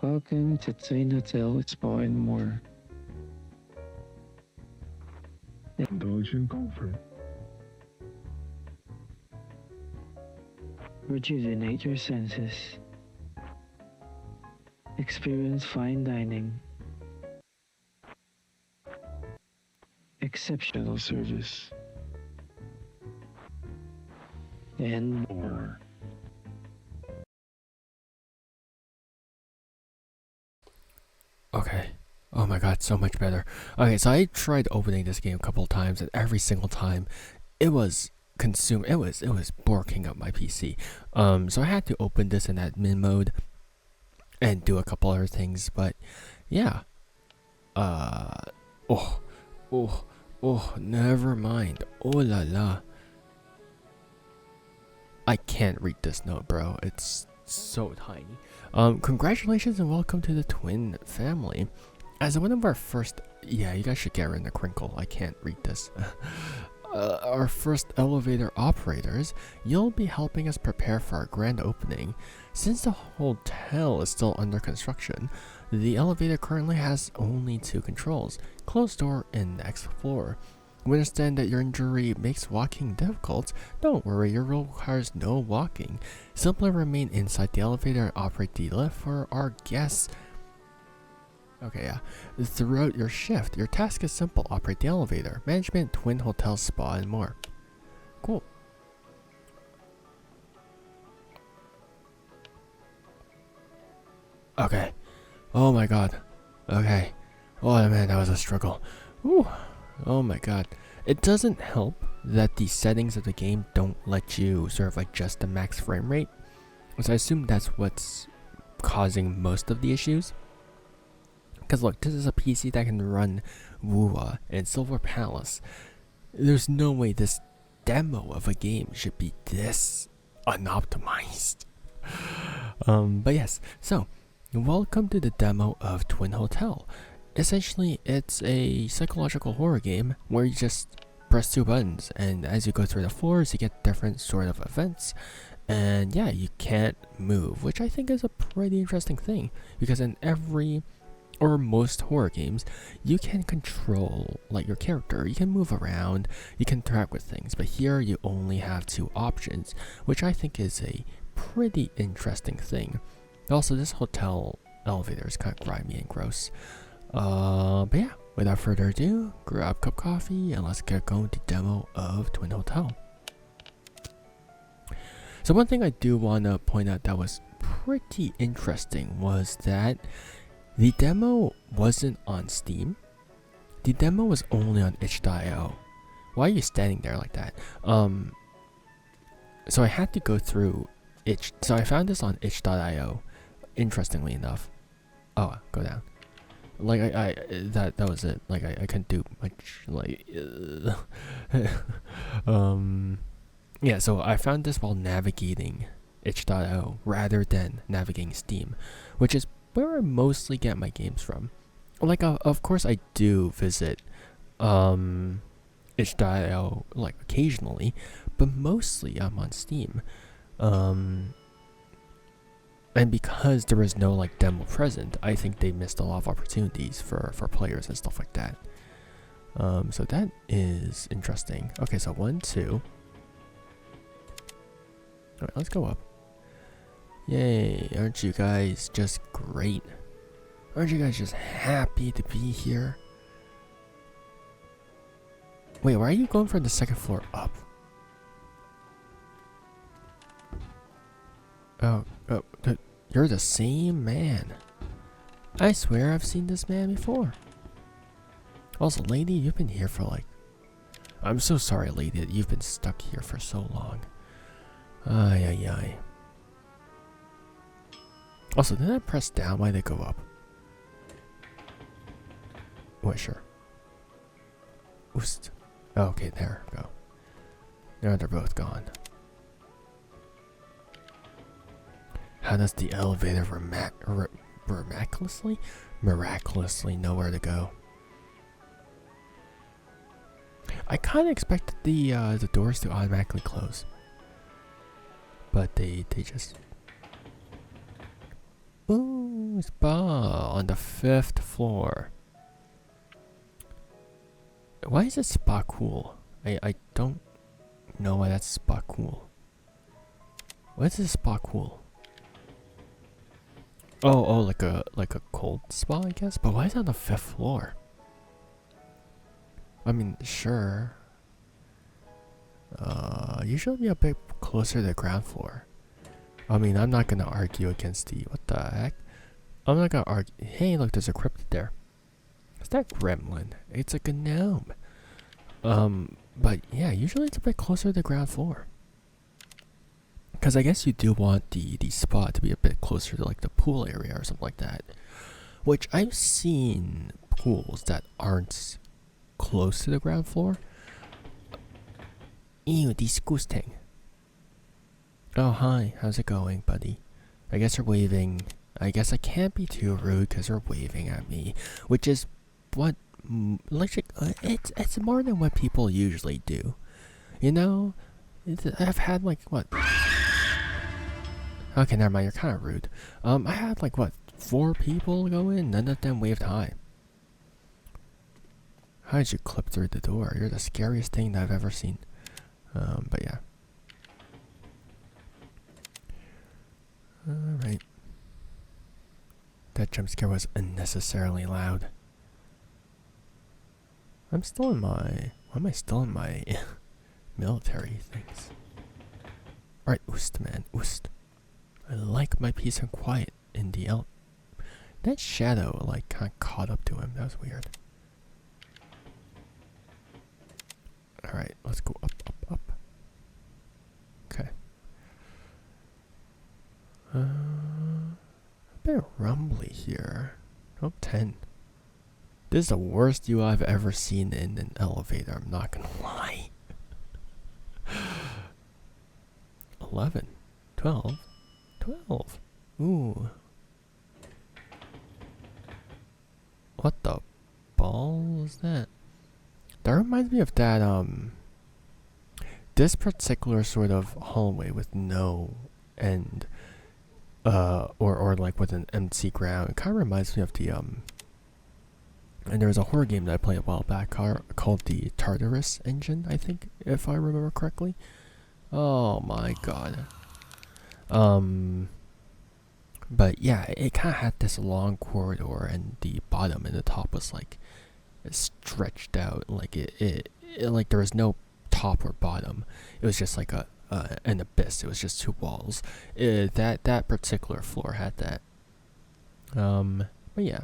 Welcome to Twin Hotel Spa and more. Indulge in comfort. Rejuvenate your senses. Experience fine dining. Exceptional service. And more. Okay. Oh my god, so much better. Okay, so I tried opening this game a couple of times, and every single time, it was it was borking up my PC. So I had to open this in admin mode and do a couple other things, but yeah. Uh, oh, oh, never mind. Oh la la. I can't read this note, bro. It's so tiny. Congratulations and welcome to the Twin family. As one of our first, yeah, you guys should get rid of the crinkle. I can't read this. Our first elevator operators, you'll be helping us prepare for our grand opening. Since the hotel is still under construction, the elevator currently has only two controls: closed door and next floor. We understand that your injury makes walking difficult. Don't worry, your role requires no walking. Simply remain inside the elevator and operate the lift for our guests. Okay, yeah. Throughout your shift, your task is simple: operate the elevator, management, Twin Hotel, spa, and more. Cool. Okay. Oh my god. Okay. Oh man, that was a struggle. Whew. Oh my god. It doesn't help that the settings of the game don't let you sort of adjust the max frame rate. So I assume that's what's causing most of the issues. Because look, this is a PC that can run Wua and Silver Palace. There's no way this demo of a game should be this unoptimized. But yes, so welcome to the demo of Twin Hotel. Essentially, it's a psychological horror game where you just press two buttons, and as you go through the floors, you get different sort of events. And yeah, you can't move, which I think is a pretty interesting thing, because in every or most horror games, you can control like your character. You can move around, you can interact with things, but here you only have two options, which I think is a pretty interesting thing. Also, this hotel elevator is kind of grimy and gross. But yeah, without further ado, grab a cup of coffee and let's get going to demo of Twin Hotel. So one thing I do want to point out that was pretty interesting was that the demo wasn't on Steam. The demo was only on itch.io. Why are you standing there like that? So I had to go through itch. So I found this on itch.io. Interestingly enough. Oh, go down. Like that was it. Like I couldn't do much. Like yeah. So I found this while navigating itch.io rather than navigating Steam, which is where I mostly get my games from. Like of course I do visit itch.io like occasionally, but mostly I'm on Steam. And because there was no like demo present, I think they missed a lot of opportunities for players and stuff like that. So that is interesting. Okay, so 1, 2. Alright, let's go up. Yay, aren't you guys just great? Aren't you guys just happy to be here? Wait, why are you going from the second floor up? Oh, you're the same man. I swear I've seen this man before. Also, lady, you've been here for like... I'm so sorry, lady, that you've been stuck here for so long. Ay, ay, ay. Also, did I press down? Why did it go up? Wait, sure. Oost. Oh, okay, there we go. Now they're both gone. How does the elevator miraculously know where to go? I kind of expected the doors to automatically close, but they just. Ooh. Ooh, spa on the 5th floor. Why is this spa cool? I don't know why that's spa cool. Why is this spa cool? Oh, like a cold spa, I guess. But why is it on the 5th floor? I mean, sure. Usually be a bit closer to the ground floor. I mean, I'm not gonna argue against the what the heck. I'm not gonna argue. Hey, look, there's a cryptid there. Is that gremlin? It's like a gnome. But yeah, usually it's a bit closer to the ground floor. Because I guess you do want the spot to be a bit closer to like the pool area or something like that. Which I've seen pools that aren't close to the ground floor. Ew, disgusting. Oh, hi. How's it going, buddy? I guess you're waving. I guess I can't be too rude because you're waving at me. Which is what... it's more than what people usually do. You know? I've had like, what? Okay, never mind. You're kind of rude. I had like, what? 4 people go in. None of them waved hi. How did you clip through the door? You're the scariest thing that I've ever seen. But yeah. Alright. That jump scare was unnecessarily loud. I'm still in my... Why am I still in my military things? Alright, oost, man. Oost. I like my peace and quiet in the That shadow, like, kind of caught up to him. That was weird. Alright, let's go up, up, up. Okay. A bit rumbly here. Oh, 10. This is the worst UI I've ever seen in an elevator, I'm not gonna lie. 11. 12. 12. Ooh. What the ball is that? That reminds me of that, this particular sort of hallway with no end, or like with an empty ground. It kind of reminds me of the, and there was a horror game that I played a while back called the Tartarus Engine, I think, if I remember correctly. Oh my god. But yeah, it kind of had this long corridor, and the bottom and the top was like stretched out, like it like there was no top or bottom. It was just like an abyss. It was just 2 walls. That particular floor had that. But yeah,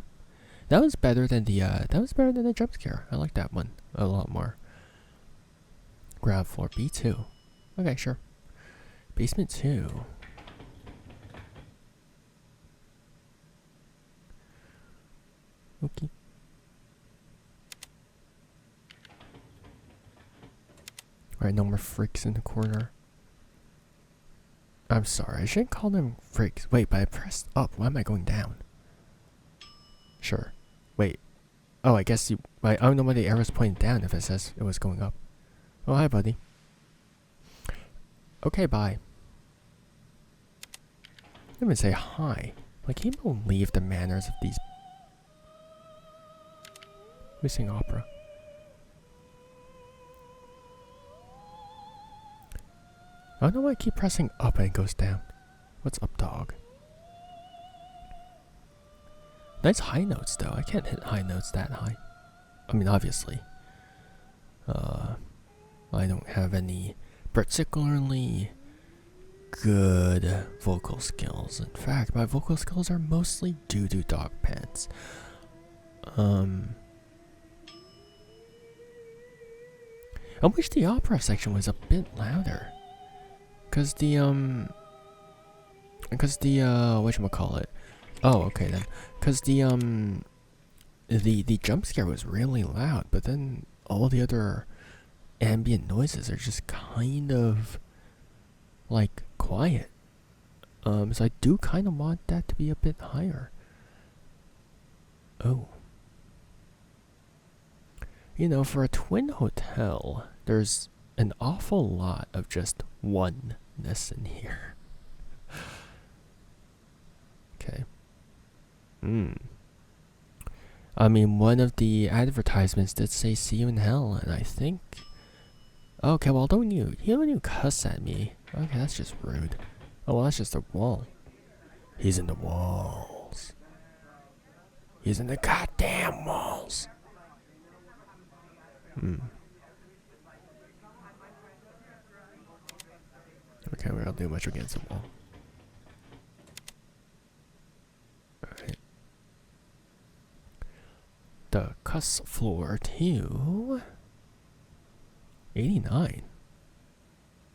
that was better than the jump scare. I like that one a lot more. Ground floor B2. Okay, sure. Basement 2. Okay. Alright, no more freaks in the corner. I'm sorry, I shouldn't call them freaks. Wait, but I pressed up. Why am I going down? Sure. Wait. Oh, I guess I don't know why the arrow's pointing down if it says it was going up. Oh, hi, buddy. Okay, bye. I didn't even say hi. Like, can you believe the manners of these... We sing opera. I don't know why I keep pressing up and it goes down. What's up, dog? Nice high notes, though. I can't hit high notes that high. I mean, obviously. I don't have any particularly good vocal skills. In fact, my vocal skills are mostly doo-doo dog pants. I wish the opera section was a bit louder. Cause the whatchamacallit? Oh, okay then. Cause the jump scare was really loud, but then all the other ambient noises are just kind of like quiet. So I do kind of want that to be a bit higher. Oh. You know, for a twin hotel, there's an awful lot of just oneness in here. Okay. Hmm. I mean, one of the advertisements did say "see you in hell," and I think. Okay, well, don't you cuss at me? Okay, that's just rude. Oh, well, that's just a wall. He's in the walls. He's in the goddamn walls. Hmm. Okay, we're not doing much against the wall. Alright. The cuss floor to 89.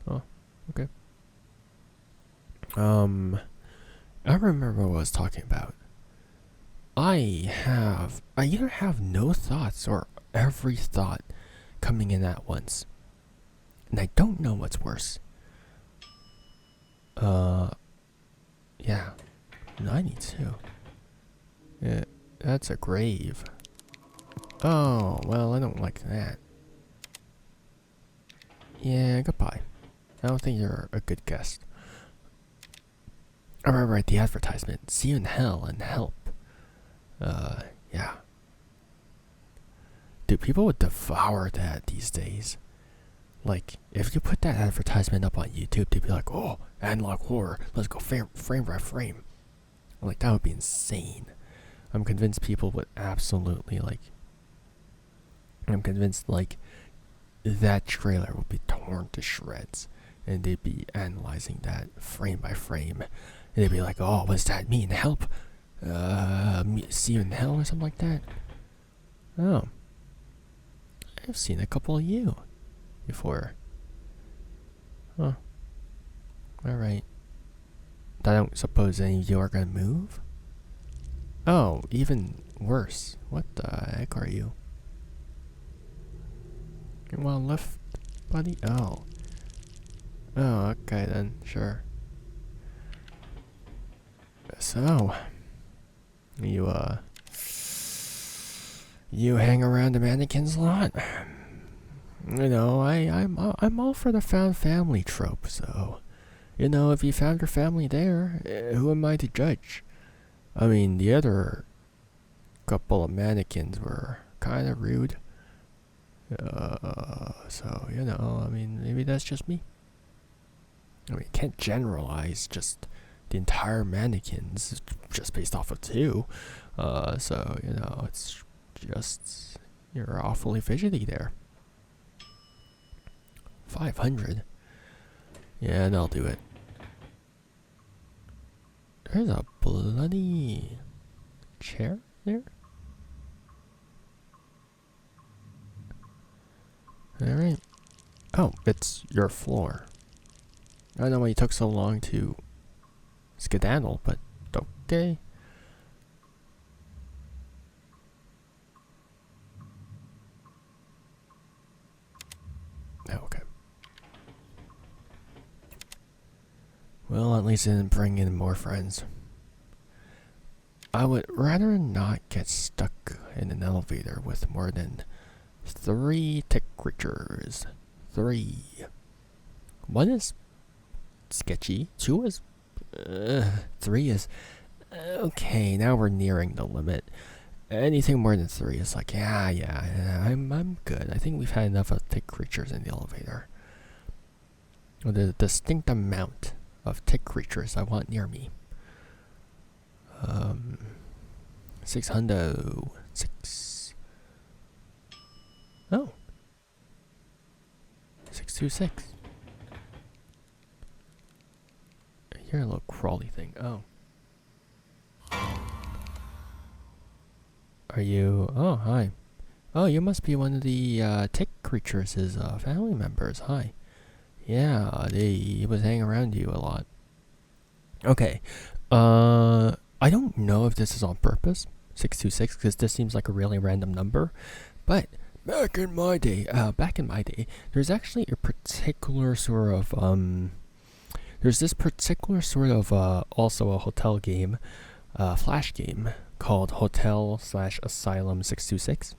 Oh, okay. I remember what I was talking about. I either have no thoughts or every thought coming in at once. And I don't know what's worse. Yeah. 92. Yeah, that's a grave. Oh, well, I don't like that. Yeah, goodbye. I don't think you're a good guest. Alright, the advertisement. See you in hell and help. Yeah. Dude, people would devour that these days. Like, if you put that advertisement up on YouTube, they'd be like, oh, analog horror, let's go frame by frame. Like, that would be insane. I'm convinced people would absolutely, like, I'm convinced, like, that trailer would be torn to shreds. And they'd be analyzing that frame by frame. And they'd be like, oh, what's that mean? Help? See you in hell or something like that? Oh. I've seen a couple of you before. Huh. Alright. I don't suppose any of you are gonna move? Oh, even worse. What the heck are you? You wanna lift, buddy? Oh. Oh, okay then, sure. So, you hang around the mannequins a lot? You know, I'm all for the found family trope, so, you know, if you found your family there, who am I to judge? I mean, the other couple of mannequins were kind of rude. So, you know, I mean, maybe that's just me. I mean, you can't generalize just the entire mannequins just based off of two. So, you know, it's just, you're awfully fidgety there. 500? Yeah, and I'll do it. There's a bloody chair there? Alright. Oh, it's your floor. I don't know why you took so long to skedaddle, but okay. Oh, okay. Well, at least it didn't bring in more friends. I would rather not get stuck in an elevator with more than 3 tick creatures. 3. 1 is sketchy. 2 is... 3 is... okay, now we're nearing the limit. Anything more than 3 is like, yeah, I'm good. I think we've had enough of tick creatures in the elevator. The distinct amount of tick creatures I want near me. 600. 6. Oh. 626. I hear a little crawly thing. Oh. Are you... oh, hi. Oh, you must be one of the tick creatures' family members. Hi. Yeah, he was hanging around you a lot. Okay. I don't know if this is on purpose, 626, because this seems like a really random number. But back in my day, there's actually a particular sort of there's this particular sort of also a hotel game, flash game called Hotel/Asylum 626.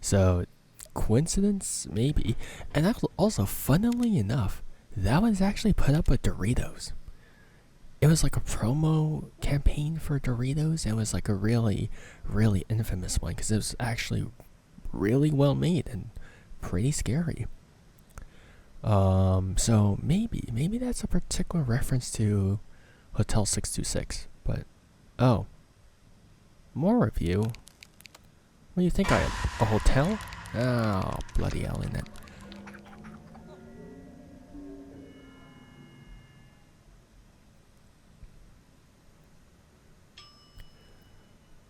So coincidence maybe, and also funnily enough, that was actually put up with Doritos. it was like a promo campaign for Doritos. It was like a really, really infamous one because it was actually really well made and pretty scary. So maybe that's a particular reference to Hotel 626. But oh, more review. What do you think I am? A hotel? Oh, bloody hell, in it.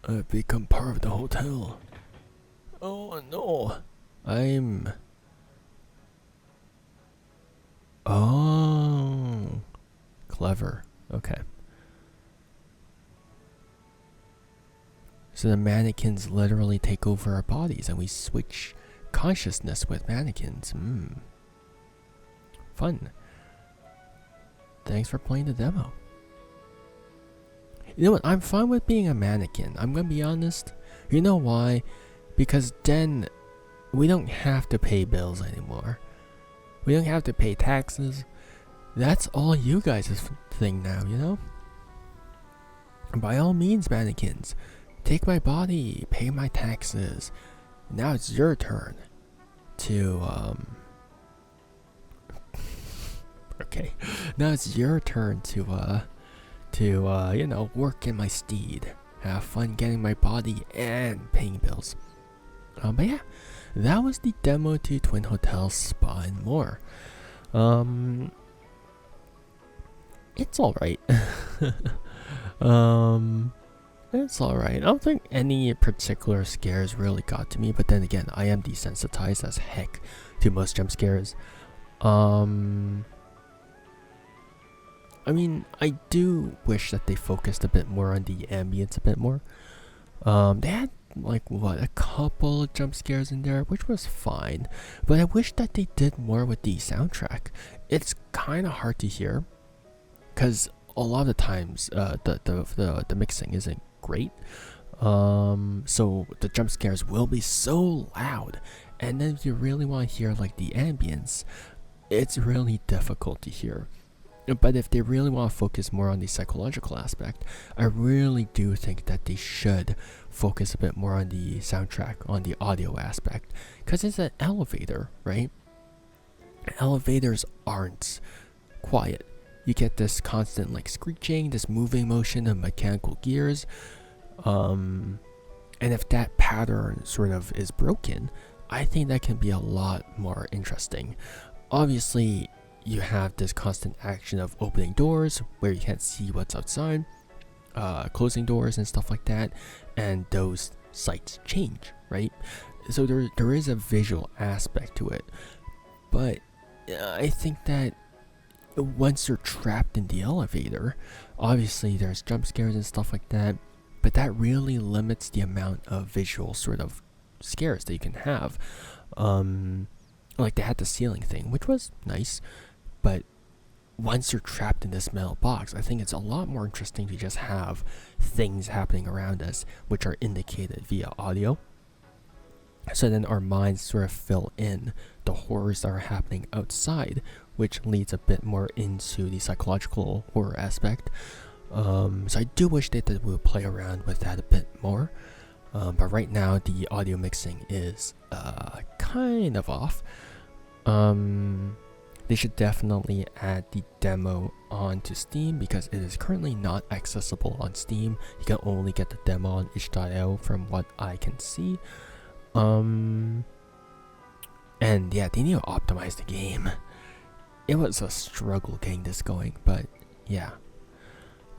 I've become part of the hotel. Oh no, I'm... Oh, clever. Okay. So the mannequins literally take over our bodies and we switch consciousness with mannequins. Fun. Thanks for playing the demo. You know what? I'm fine with being a mannequin. I'm gonna be honest. You know why? Because then we don't have to pay bills anymore. We don't have to pay taxes. That's all you guys' thing now, you know? By all means, mannequins, take my body, pay my taxes. Now it's your turn to, okay. Now it's your turn to, you know, work in my steed. Have fun getting my body and paying bills. But yeah, that was the demo to Twin Hotels Spa and More. It's alright. It's alright. I don't think any particular scares really got to me, but then again, I am desensitized as heck to most jump scares. I mean, I do wish that they focused a bit more on the ambience a bit more. They had like what, a couple of jump scares in there, which was fine, but I wish that they did more with the soundtrack. It's kind of hard to hear because a lot of the times the mixing isn't great, so the jump scares will be so loud, and then if you really want to hear like the ambience, it's really difficult to hear. But if they really want to focus more on the psychological aspect, I really do think that they should focus a bit more on the soundtrack, on the audio aspect. Because it's an elevator, right? Elevators aren't quiet. You get this constant like screeching, this moving motion of mechanical gears. And if that pattern sort of is broken, I think that can be a lot more interesting. Obviously, you have this constant action of opening doors where you can't see what's outside, closing doors and stuff like that, and those sights change, right? So there is a visual aspect to it, but I think that once you're trapped in the elevator, obviously there's jump scares and stuff like that, but that really limits the amount of visual sort of scares that you can have. Like they had the ceiling thing, which was nice. But once you're trapped in this metal box, I think it's a lot more interesting to just have things happening around us which are indicated via audio. So then our minds sort of fill in the horrors that are happening outside, which leads a bit more into the psychological horror aspect. So I do wish that we would play around with that a bit more. But right now the audio mixing is kind of off. They should definitely add the demo onto Steam because it is currently not accessible on Steam. You can only get the demo on itch.io from what I can see. And yeah, they need to optimize the game. It was a struggle getting this going, but yeah.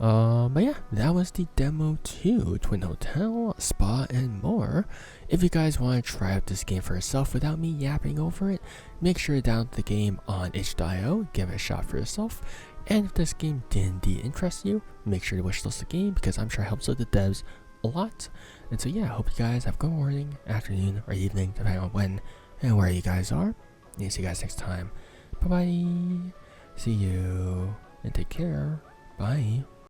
But yeah, that was the demo to Twin Hotel, Spa, and More. If you guys want to try out this game for yourself without me yapping over it, make sure to download the game on itch.io, give it a shot for yourself. And if this game did indeed interest you, make sure to wishlist the game because I'm sure it helps out the devs a lot. And so yeah, I hope you guys have a good morning, afternoon, or evening, depending on when and where you guys are. And see you guys next time. Bye bye. See you and take care. Bye.